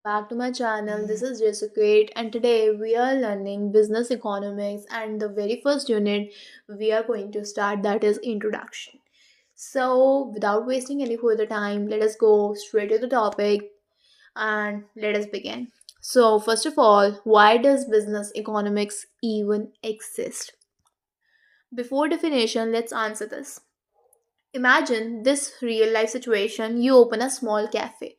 back to my channel. This is Jessica, and today we are learning business economics. And the very first unit we are going to start, that is introduction. So, without wasting any further time, let us go straight to the topic and let us begin. So, first of all, why does business economics even exist? Before definition, let's answer this. Imagine this real life situation. You open a small cafe.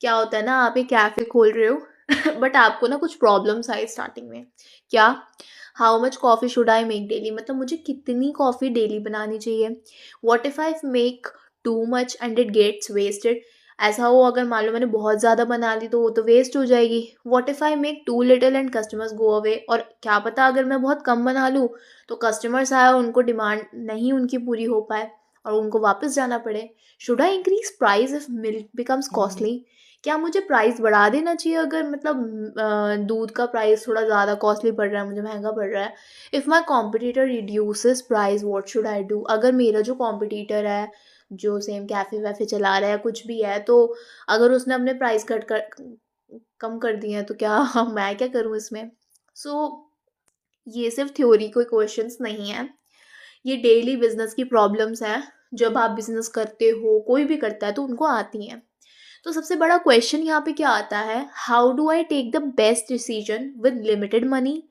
क्या होता है ना, आप एक cafe खोल रहे हो but आपको ना कुछ प्रॉब्लम्स आई स्टार्टिंग में. क्या? How much coffee should I make daily, मतलब मुझे कितनी कॉफ़ी डेली बनानी चाहिए. What if I make too much and it gets wasted. ऐसा हो अगर मान लो मैंने बहुत ज़्यादा बना ली तो वो तो वेस्ट हो जाएगी. What if I make too little and customers go away, और क्या पता अगर मैं बहुत कम बना लूँ तो कस्टमर्स आए और उनको डिमांड नहीं उनकी पूरी हो पाए और उनको वापस जाना पड़े. Should I increase price if milk becomes costly. क्या मुझे प्राइस बढ़ा देना चाहिए अगर मतलब दूध का प्राइस थोड़ा ज़्यादा कॉस्टली पड़ रहा है, मुझे महंगा पड़ रहा है. If my competitor reduces price what should I do. अगर मेरा जो कॉम्पिटिटर है, जो सेम कैफ़े वैफ़े चला रहा है, कुछ भी है, तो अगर उसने अपने प्राइस घट कर कम कर दिए हैं तो क्या मैं क्या करूँ इसमें. सो ये सिर्फ थ्योरी कोई क्वेश्चंस नहीं है, ये डेली बिजनेस की प्रॉब्लम्स हैं. जब आप बिजनेस करते हो, कोई भी करता है, तो उनको आती हैं. तो सबसे बड़ा क्वेश्चन यहाँ पे क्या आता है, how do I take the best decision with limited money,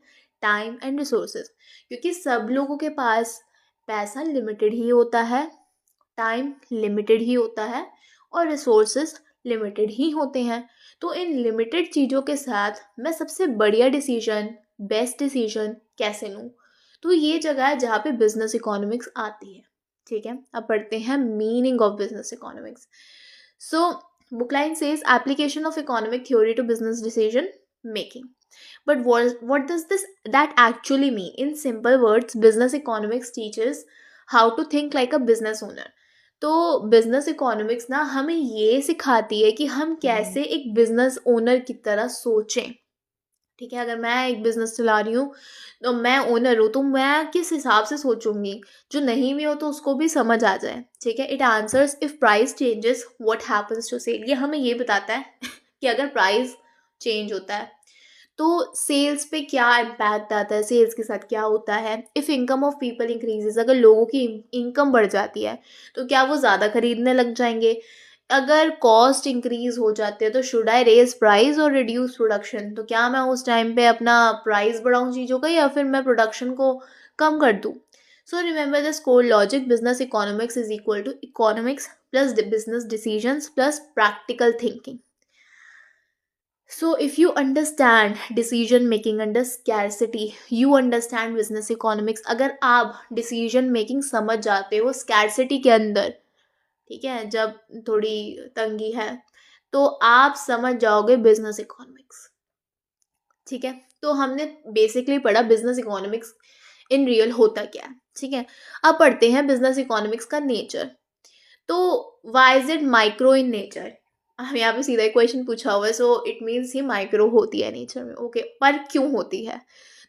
time and resources. क्योंकि सब लोगों के पास पैसा लिमिटेड ही होता है, टाइम लिमिटेड ही होता है और रिसोर्सेज लिमिटेड ही होते हैं. तो इन लिमिटेड चीज़ों के साथ मैं सबसे बढ़िया डिसीजन, बेस्ट डिसीजन कैसे लूँ. तो ये जगह है जहाँ पे बिजनेस इकोनॉमिक्स आती है. ठीक है, अब पढ़ते हैं meaning of business economics. So book line says application of economic theory to business decision making. But what does this that actually mean? In simple words, business economics teaches how to think like a business owner. तो business economics ना हमें ये सिखाती है कि हम कैसे एक बिजनेस ओनर की तरह सोचें. ठीक है, अगर मैं एक बिजनेस चला रही हूँ, तो मैं ओनर हूँ, तो मैं किस हिसाब से सोचूंगी, जो नहीं भी हो तो उसको भी समझ आ जाए. ठीक है, it answers if price changes what happens to sale. ये हमें ये बताता है कि अगर प्राइस चेंज होता है तो सेल्स पे क्या इम्पैक्ट आता है, सेल्स के साथ क्या होता है. If income of people increases, अगर लोगों की इनकम बढ़ जाती है तो क्या वो ज़्यादा खरीदने लग जाएंगे. अगर कॉस्ट इंक्रीज हो जाती है तो शुड आई रेज प्राइस और रिड्यूस प्रोडक्शन. तो क्या मैं उस टाइम पे अपना प्राइस बढ़ाऊं चीज़ों का, या फिर मैं प्रोडक्शन को कम कर दूं. So remember this core logic, business economics is equal to economics plus business decisions plus practical thinking. So, if you understand decision making under scarcity, you understand business economics. अगर आप decision making समझ जाते हो scarcity के अंदर, ठीक है, जब थोड़ी तंगी है, तो आप समझ जाओगे बिजनेस इकोनॉमिक्स. ठीक है, तो हमने बेसिकली पढ़ा बिजनेस इकोनॉमिक्स इन रियल होता क्या है. ठीक है, अब पढ़ते हैं बिजनेस इकोनॉमिक्स का नेचर. तो why is it micro in nature. हम यहाँ पे सीधा क्वेश्चन पूछा हुआ है, सो इट मीन्स ये माइक्रो होती है नेचर में. ओके, पर क्यों होती है.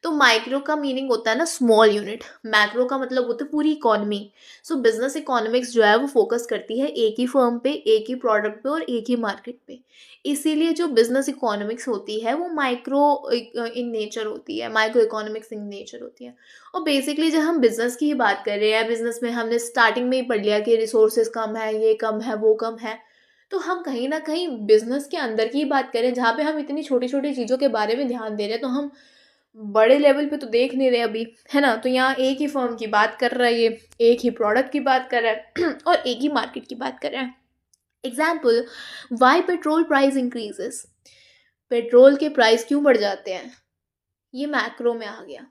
तो माइक्रो का मीनिंग होता है ना स्मॉल यूनिट, मैक्रो का मतलब होता है पूरी इकोनॉमी. सो बिजनेस इकोनॉमिक्स जो है वो फोकस करती है एक ही फर्म पे, एक ही प्रोडक्ट पे और एक ही मार्केट पे. इसीलिए जो बिजनेस इकोनॉमिक्स होती है वो माइक्रो इन नेचर होती है, माइक्रो इकोनॉमिक्स इन नेचर होती है. और बेसिकली जब हम बिजनेस की ही बात कर रहे हैं, बिजनेस में हमने स्टार्टिंग में ही पढ़ लिया कि रिसोर्सेज कम है, ये कम है, वो कम है, तो हम कहीं ना कहीं बिजनेस के अंदर की ही बात करें जहाँ पे हम इतनी छोटी छोटी चीज़ों के बारे में ध्यान दे रहे हैं. तो हम बड़े लेवल पे तो देख नहीं रहे अभी, है ना. तो यहाँ एक ही फर्म की बात कर रहा है, ये एक ही प्रोडक्ट की बात कर रहा है और एक ही मार्केट की बात कर रहा है. Example, why petrol price increases. Petrol के प्राइस क्यों बढ़ जाते हैं, ये मैक्रो में आ गया.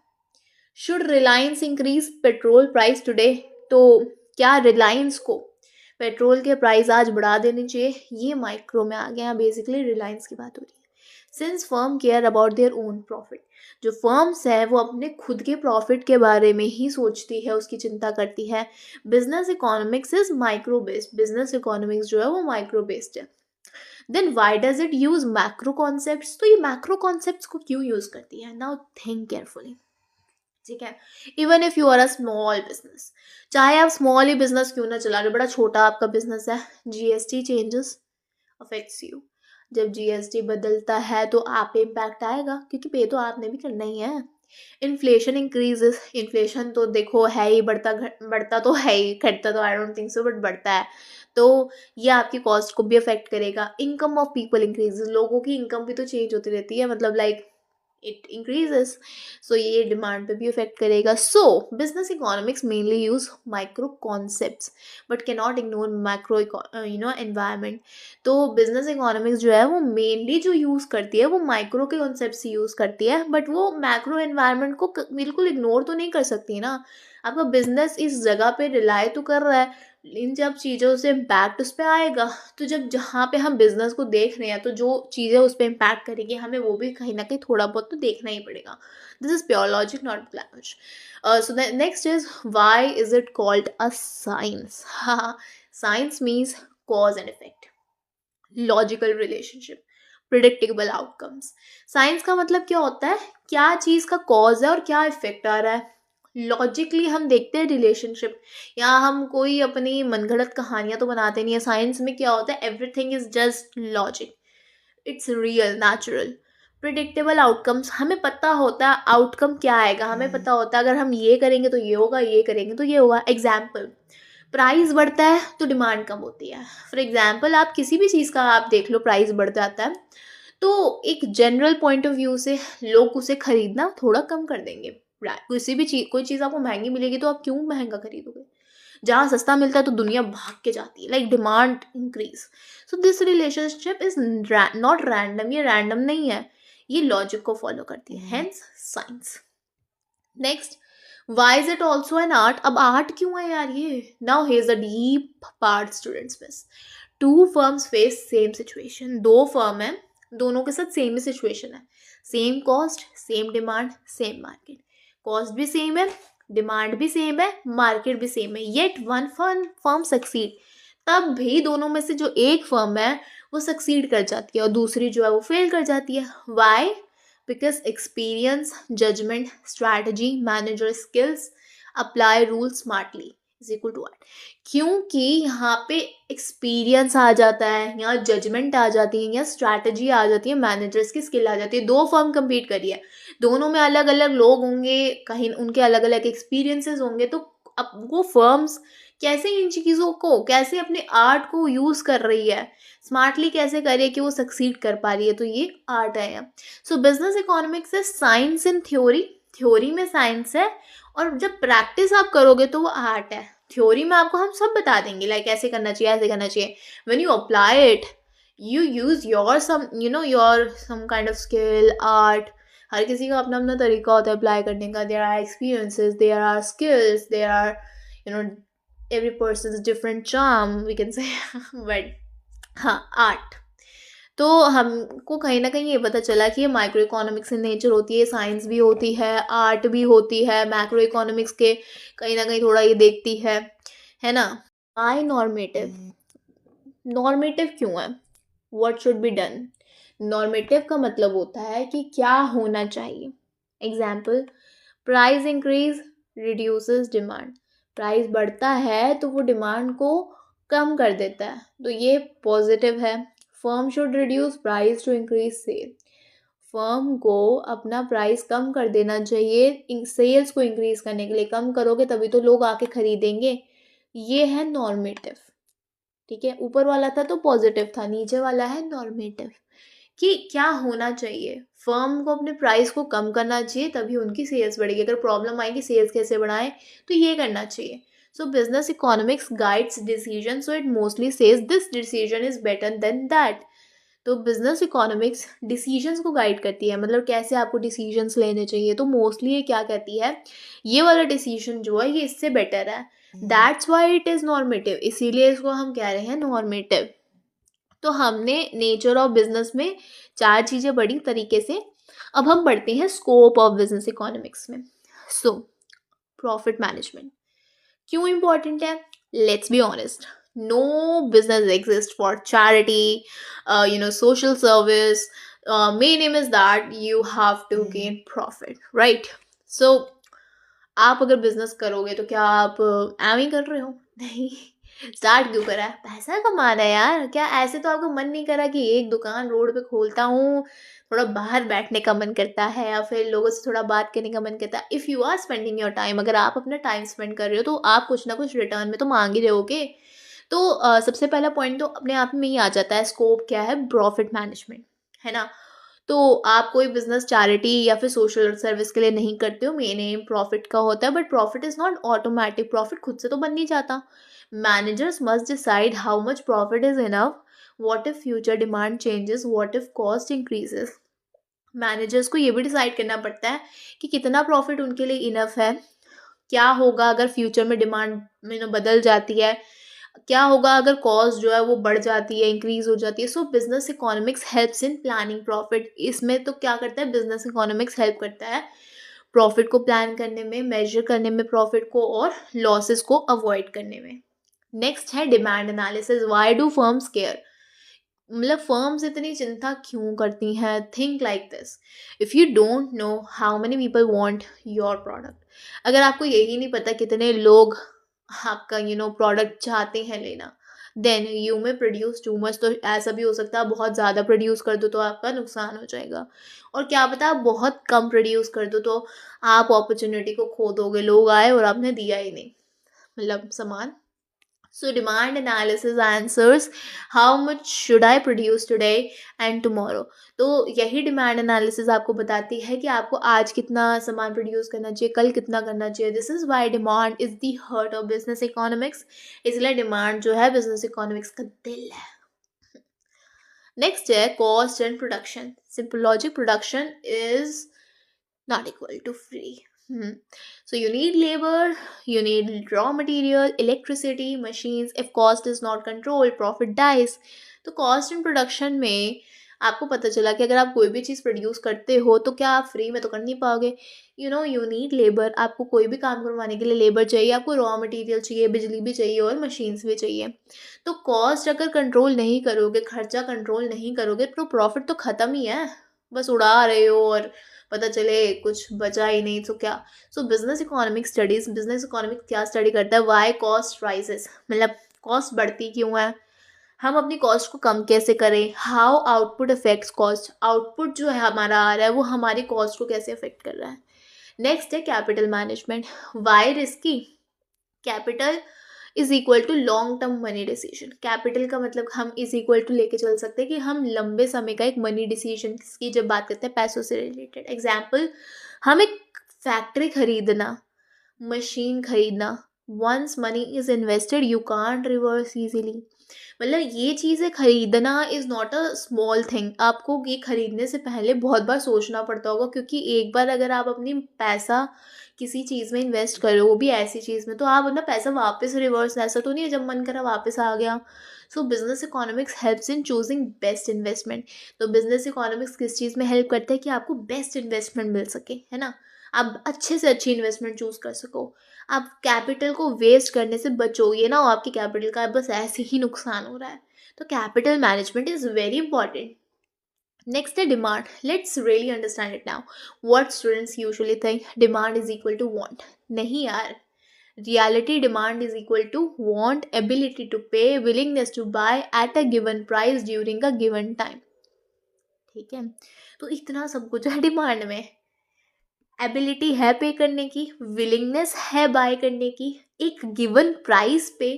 Should Reliance increase petrol price today. तो क्या रिलायंस को पेट्रोल के प्राइस आज बढ़ा देने चाहिए, ये माइक्रो में आ गया. बेसिकली रिलायंस की बात हो रही है. Since firm care about their own profit, जो फर्म्स है वो अपने खुद के प्रॉफिट के बारे में ही सोचती है, उसकी चिंता करती है. Business economics is micro based, business economics जो है वो माइक्रो बेस्ड है. Then why does it use macro concepts. तो ये मैक्रो कॉन्सेप्ट्स को क्यों यूज करती है, नाउ थिंक केयरफुली. ठीक है, even if you are a small business, चाहे आप स्मॉल ही बिजनेस क्यों ना चला रहे हो, बड़ा छोटा आपका बिजनेस है, जीएसटी चेंजेस अफेक्ट्स यू. जब जीएसटी बदलता है तो आप पे इम्पैक्ट आएगा, क्योंकि पे तो आपने भी करना ही है। इन्फ्लेशन इंक्रीजेस, इन्फ्लेशन तो देखो है ही, बढ़ता तो है ही, घटता तो I don't think so, but बढ़ता है। तो ये आपकी कॉस्ट को भी अफेक्ट करेगा। इनकम ऑफ पीपल इंक्रीजेस, लोगों की इनकम भी तो चेंज होती रहती है, मतलब लाइक इट इंक्रीजेस, सो ये डिमांड पे भी इफेक्ट करेगा। सो business economics mainly use micro concepts but can not ignore macro environment. तो बिजनेस इकोनॉमिक्स जो है वो मेनली जो यूज करती है वो माइक्रो के कॉन्सेप्ट्स यूज करती है, बट वो मैक्रो एनवायरनमेंट को बिल्कुल इग्नोर तो नहीं कर सकती ना। आपका बिजनेस इस जगह पे रिलाई तो कर रहा है, इन जब चीज़ों से इम्पैक्ट उस पर आएगा, तो जब जहाँ पे हम बिजनेस को देख रहे हैं तो जो चीज़ें उस पर इम्पैक्ट करेगी हमें वो भी कहीं ना कहीं थोड़ा बहुत तो देखना ही पड़ेगा। This is pure logic, not language. So the next is why is it called a science. हाँ, science means cause and effect, logical relationship, predictable outcomes. Science का मतलब क्या होता है, क्या चीज़ का कॉज है और क्या इफेक्ट आ रहा है। लॉजिकली हम देखते हैं रिलेशनशिप, या हम कोई अपनी मनगढ़ंत कहानियां तो बनाते नहीं है। साइंस में क्या होता है, everything is just logic, it's real natural. Predictable outcomes, हमें पता होता है आउटकम क्या आएगा, हमें पता होता है अगर हम ये करेंगे तो ये होगा, ये करेंगे तो ये होगा। एग्जाम्पल, प्राइस बढ़ता है तो डिमांड कम होती है। फॉर एग्जाम्पल, आप किसी भी चीज़ का आप देख लो, प्राइस बढ़ जाता है तो एक जनरल पॉइंट ऑफ व्यू से लोग उसे खरीदना थोड़ा कम कर देंगे। किसी भी चीज, कोई चीज़ आपको महंगी मिलेगी तो आप क्यों महंगा खरीदोगे। जहाँ सस्ता मिलता है तो दुनिया भाग के जाती है, like demand increase. So this relationship is not random, ये रैंडम नहीं है, ये लॉजिक को फॉलो करती है, hence science. Next, why is it also an art. अब आर्ट क्यों है यार ये। Now here's the deep part students miss. Two firms face same situation, दो फर्म है, दोनों के साथ सेम ही सिचुएशन है, same cost, same demand, same market. Cost भी सेम है, डिमांड भी सेम है, मार्केट भी सेम है, येट वन फर्म सक्सीड। तब भी दोनों में से जो एक फर्म है वो सक्सीड कर जाती है और दूसरी जो है वो फेल कर जाती है। Why, because experience, judgement, strategy, manager skills, apply rule smartly is equal to art. क्योंकि यहाँ पे एक्सपीरियंस आ जाता है, यहाँ जजमेंट आ जाती है, यहाँ स्ट्रैटेजी आ जाती है, मैनेजर्स की स्किल आ जाती है। दो फर्म compete करी है, दोनों में अलग अलग लोग होंगे, कहीं उनके अलग अलग एक्सपीरियंसेस होंगे, तो अब वो फर्म्स कैसे इन चीज़ों को, कैसे अपने आर्ट को यूज़ कर रही है, स्मार्टली कैसे करे कि वो सक्सीड कर पा रही है, तो ये आर्ट है। सो बिजनेस इकोनॉमिक्स है साइंस इन थ्योरी, थ्योरी में साइंस है, और जब प्रैक्टिस आप करोगे तो वो आर्ट है। थ्योरी में आपको हम सब बता देंगे, लाइक ऐसे करना चाहिए, ऐसे करना चाहिए। When you apply it, you use your some your some kind of skill, art. हर किसी का अपना अपना तरीका होता है अप्लाई करने का। There are experiences, there are skills, there are you know every person different charm we can say but हाँ, आर्ट। तो हमको कहीं ना कहीं ये पता चला कि ये माइक्रो इकोनॉमिक्स इन नेचर होती है, साइंस भी होती है, आर्ट भी होती है, मैक्रो इकोनॉमिक्स के कहीं ना कहीं थोड़ा ये देखती है ना। आई नॉर्मेटिव, नॉर्मेटिव क्यों है, what should be done. Normative का मतलब होता है कि क्या होना चाहिए। Example, price increase reduces demand. Price बढ़ता है तो वो डिमांड को कम कर देता है, तो ये पॉजिटिव है। Firm should reduce price to increase sale. Firm को अपना प्राइस कम कर देना चाहिए सेल्स को इंक्रीज करने के लिए। कम करोगे तभी तो लोग आके खरीदेंगे। ये है नॉर्मेटिव। ठीक है, ऊपर वाला था तो पॉजिटिव था, नीचे वाला है नॉर्मेटिव, कि क्या होना चाहिए। फर्म को अपने प्राइस को कम करना चाहिए तभी उनकी सेल्स बढ़ेगी। अगर प्रॉब्लम आएगी सेल्स कैसे बढ़ाएं, तो ये करना चाहिए। सो business economics guides decision, so it mostly says this decision is better than that. तो बिजनेस इकोनॉमिक्स डिसीजंस को गाइड करती है, मतलब कैसे आपको डिसीजंस लेने चाहिए। तो मोस्टली ये क्या कहती है, ये वाला डिसीजन जो है ये इससे बेटर है, that's why it is normative, इसीलिए इसको हम कह रहे हैं नॉर्मेटिव। तो हमने नेचर ऑफ बिजनेस में चार चीज़ें बड़ी तरीके से। अब हम बढ़ते हैं स्कोप ऑफ बिजनेस इकोनॉमिक्स में। सो प्रॉफिट मैनेजमेंट क्यों इम्पॉर्टेंट है, let's be honest. No business exist for charity, social service. Main aim is that you have to gain profit, right. So आप अगर बिजनेस करोगे तो क्या आप एम ही कर रहे हो, नहीं। स्टार्ट क्यों करा है? पैसा कमाना है यार। क्या ऐसे तो आपका मन नहीं करा कि एक दुकान रोड पे खोलता हूँ, थोड़ा बाहर बैठने का मन करता है या फिर लोगों से थोड़ा बात करने का मन करता है? If you are spending your time, अगर आप अपना टाइम स्पेंड कर रहे हो तो आप कुछ ना कुछ रिटर्न में तो मांग ही रहोगे। तो सबसे पहला पॉइंट तो अपने आप में ही आ जाता है, स्कोप क्या है? प्रॉफिट मैनेजमेंट, है ना? तो आप कोई बिजनेस चैरिटी या फिर सोशल सर्विस के लिए नहीं करते हो, मेन एम प्रॉफिट का होता है, but profit is not automatic, profit खुद से तो बन नहीं जाता। Managers must decide how much profit is enough, what if future demand changes, what if cost increases. Managers को ये भी डिसाइड करना पड़ता है कि कितना प्रॉफिट उनके लिए इनफ है, क्या होगा अगर फ्यूचर में डिमांड बदल जाती है, क्या होगा अगर कॉस्ट जो है वो बढ़ जाती है, इंक्रीज हो जाती है। सो business economics helps in planning profit. इसमें तो क्या करता है, बिजनेस इकोनॉमिक्स हेल्प करता है प्रॉफिट को प्लान करने में, मेजर करने में प्रॉफिट को, और लॉसेस को अवॉइड करने में। नेक्स्ट है demand analysis. Why do firms care? मतलब फर्म्स इतनी चिंता क्यों करती हैं? Think like this, if you don't know how many people want your product, अगर आपको यही नहीं पता कितने लोग आपका प्रोडक्ट चाहते हैं लेना, देन यू में प्रोड्यूस टू मच। तो ऐसा भी हो सकता है आप बहुत ज़्यादा प्रोड्यूस कर दो तो आपका नुकसान हो जाएगा, और क्या पता आप बहुत कम प्रोड्यूस कर दो तो आप अपॉर्चुनिटी को खो दोगे, लोग आए और आपने दिया ही नहीं मतलब सामान। So demand analysis answers how much should I produce today and tomorrow. तो यही डिमांड एनालिसिस आपको बताती है कि आपको आज कितना सामान प्रोड्यूस करना चाहिए, कल कितना करना चाहिए। This is why demand is the heart of business economics. इसलिए डिमांड जो है बिजनेस इकोनॉमिक्स का दिल है। नेक्स्ट है cost and production. Simple logic, production is not equal to free. So you need labor, you need raw material, electricity, machines. If cost is not controlled, profit dies. तो cost in production में आपको पता चला कि अगर आप कोई भी चीज़ प्रोड्यूस करते हो तो क्या आप फ्री में तो कर नहीं पाओगे। यू नीड लेबर, आपको कोई भी काम करवाने के लिए लेबर चाहिए, आपको रॉ मटेरियल चाहिए, बिजली भी चाहिए और मशीन्स भी चाहिए। तो कॉस्ट अगर कंट्रोल नहीं करोगे, खर्चा कंट्रोल नहीं करोगे, तो प्रॉफिट तो ख़त्म ही है, बस उड़ा रहे हो और पता चले कुछ बचा ही नहीं तो क्या। सो business economic studies, business economic क्या स्टडी करता है? वाई कॉस्ट राइजेस, मतलब कॉस्ट बढ़ती क्यों है, हम अपनी कॉस्ट को कम कैसे करें। How output affects cost, output जो है हमारा आ रहा है वो हमारी कॉस्ट को कैसे अफेक्ट कर रहा है। नेक्स्ट है capital management. Why risky? Capital is equal to long term money decision. Capital का मतलब हम इज इक्वल टू लेके चल सकते हैं कि हम लंबे समय का एक मनी डिसीजन की जब बात करते हैं पैसों से रिलेटेड। एग्जाम्पल, हम एक फैक्ट्री खरीदना, मशीन खरीदना, once money is invested you can't reverse easily. मतलब ये चीज़ें खरीदना is not a small thing. आपको ये खरीदने से पहले बहुत बार सोचना पड़ता होगा, क्योंकि एक बार अगर आप अपनी पैसा किसी चीज़ में इन्वेस्ट करो, वो भी ऐसी चीज़ में, तो आप अपना पैसा वापस रिवर्स, ऐसा तो नहीं है जब मन करा वापस आ गया। सो business economics helps in choosing best investment. तो बिजनेस इकोनॉमिक्स किस चीज़ में हेल्प करता है कि आपको बेस्ट इन्वेस्टमेंट मिल सके, है ना? आप अच्छे से अच्छी इन्वेस्टमेंट चूज कर सको, आप कैपिटल को वेस्ट करने से बचो, ये ना हो आपकी कैपिटल का बस ऐसे ही नुकसान हो रहा है। तो capital management is very important. Next है demand. Let's really understand it now. What students usually think, demand is equal to want. नहीं यार, reality demand is equal to want, ability to pay, willingness to buy at a given price during a given time. ठीक है, तो इतना सब कुछ है demand में। एबिलिटी है पे करने की, विलिंगनेस है बाय करने की, एक गिवन प्राइस पे,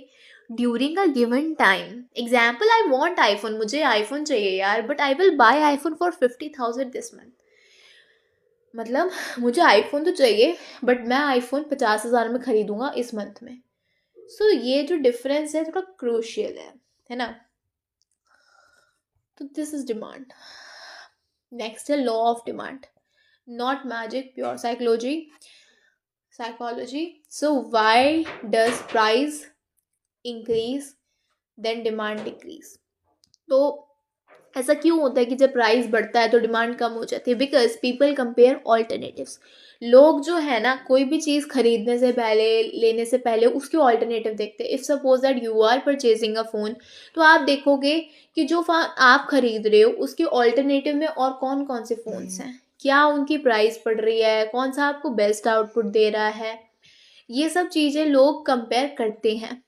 during a given time. Example, I want iPhone, मुझे आईफोन चाहिए यार, but I will buy iPhone for 50,000 this month. मतलब मुझे आईफोन तो चाहिए बट मैं आईफोन 50,000 में खरीदूंगा इस मंथ में। सो ये जो डिफरेंस है थोड़ा क्रूशियल है ना? तो दिस इज डिमांड। नेक्स्ट है law of demand. Not magic, pure psychology. So why does price increase then demand decrease? तो ऐसा क्यों होता है कि जब प्राइस बढ़ता है तो डिमांड कम हो जाती है? Because people compare alternatives. लोग जो है ना, कोई भी चीज़ खरीदने से पहले, लेने से पहले उसके ऑल्टरनेटिव देखते हैं। If suppose that you are purchasing a phone, तो आप देखोगे कि जो फ़ोन आप खरीद रहे हो उसके ऑल्टरनेटिव में और कौन कौन से फ़ोन्स हैं, क्या उनकी प्राइस पड़ रही है, कौन सा आपको बेस्ट आउटपुट दे रहा है। ये सब चीज़ें लोग कंपेयर करते हैं।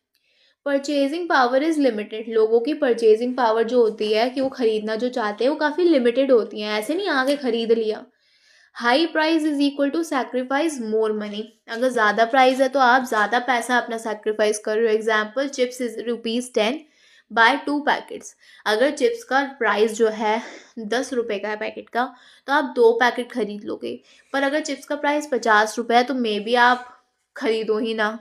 परचेजिंग पावर इज लिमिटेड, लोगों की परचेजिंग पावर जो होती है कि वो खरीदना जो चाहते हैं वो काफ़ी लिमिटेड होती है, ऐसे नहीं आके खरीद लिया। High price is equal to sacrifice more money, अगर ज़्यादा प्राइस है तो आप ज़्यादा पैसा अपना सैक्रिफाइस कर रहे हो। Example, chips is ₹10, buy 2 packets. अगर चिप्स का प्राइस जो है 10 रुपये का है पैकेट का, तो आप 2 पैकेट खरीद लोगे। पर अगर चिप्स का प्राइस 50 रुपये है तो मे बी आप खरीदो ही ना।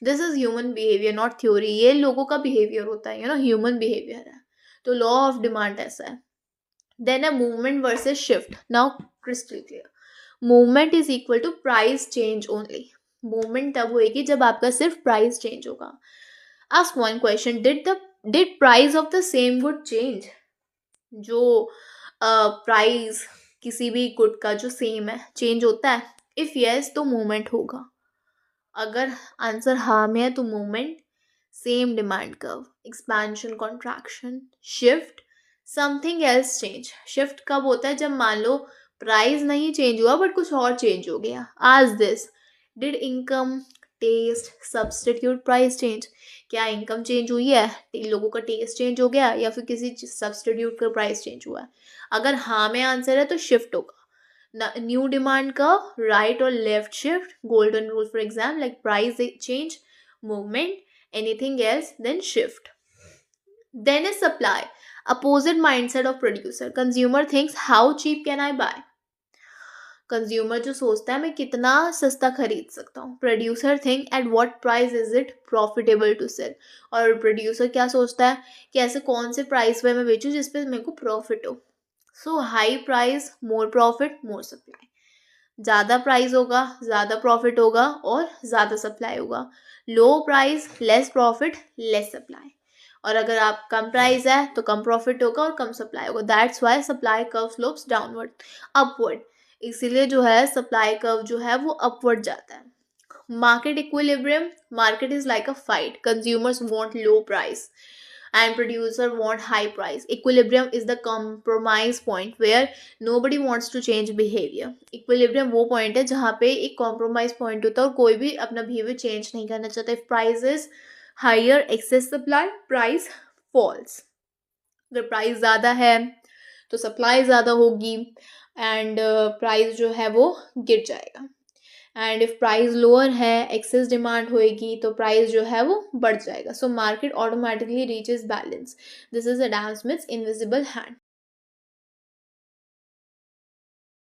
This is human behaviour, not theory, ये लोगों का बिहेवियर होता है, ह्यूमन बिहेवियर है। तो लॉ ऑफ डिमांड ऐसा है। Then a movement versus shift, now crystal clear. Movement is equal to price change only. Movement तब होएगी जब आपका सिर्फ प्राइस चेंज होगा। Ask one question, did price of the same good change? जो price किसी भी गुड का जो सेम है चेंज होता है? इफ यस तो मूवमेंट होगा। अगर आंसर हाँ में है तो movement. Same demand curve, expansion, contraction, shift, something else change. Shift कब होता है? जब मान लो प्राइस नहीं चेंज हुआ बट कुछ और चेंज हो गया। Ask this, did income, taste, substitute price change? क्या इनकम चेंज हुई है, लोगों का टेस्ट चेंज हो गया, या फिर किसी सब्सटीट्यूट का प्राइस चेंज हुआ है? अगर हाँ में आंसर है तो शिफ्ट होगा। न्यू डिमांड का राइट और left shift, golden rule for exam, like price change, movement, anything else, then shift. Then is supply, opposite mindset of producer. Consumer thinks how cheap can I buy? Consumer जो सोचता है मैं कितना सस्ता खरीद सकता हूँ। Producer think at what price is it profitable to sell. और प्रोड्यूसर क्या सोचता है कि ऐसे कौन से प्राइस पे मैं बेचूँ जिस पे मेरे को प्रॉफिट हो। सो हाई प्राइस मोर प्रॉफिट मोर सप्लाई, ज़्यादा प्राइस होगा ज़्यादा प्रॉफिट होगा और ज़्यादा सप्लाई होगा। लो price less profit less supply. और अगर आप कम प्राइस है तो कम प्रॉफिट होगा और कम सप्लाई होगा। That's why supply curve slopes downward, upward. इसीलिए जो है सप्लाई कर्व जो है वो अपवर्ड जाता है। Market equilibrium, market is like a fight, consumers want low price and producer want high price. Equilibrium is the compromise point where nobody wants to change behavior. Equilibrium वो point है जहाँ पे एक compromise point होता है और कोई भी अपना behavior change नहीं करना चाहता। If price is higher, excess supply, price falls. अगर price ज़्यादा है तो supply ज़्यादा होगी and price जो है वो गिर जाएगा। एंड इफ प्राइस लोअर है, एक्सेस डिमांड होएगी तो प्राइस जो है वो बढ़ जाएगा। So market automatically reaches balance. This is Adam Smith's invisible hand.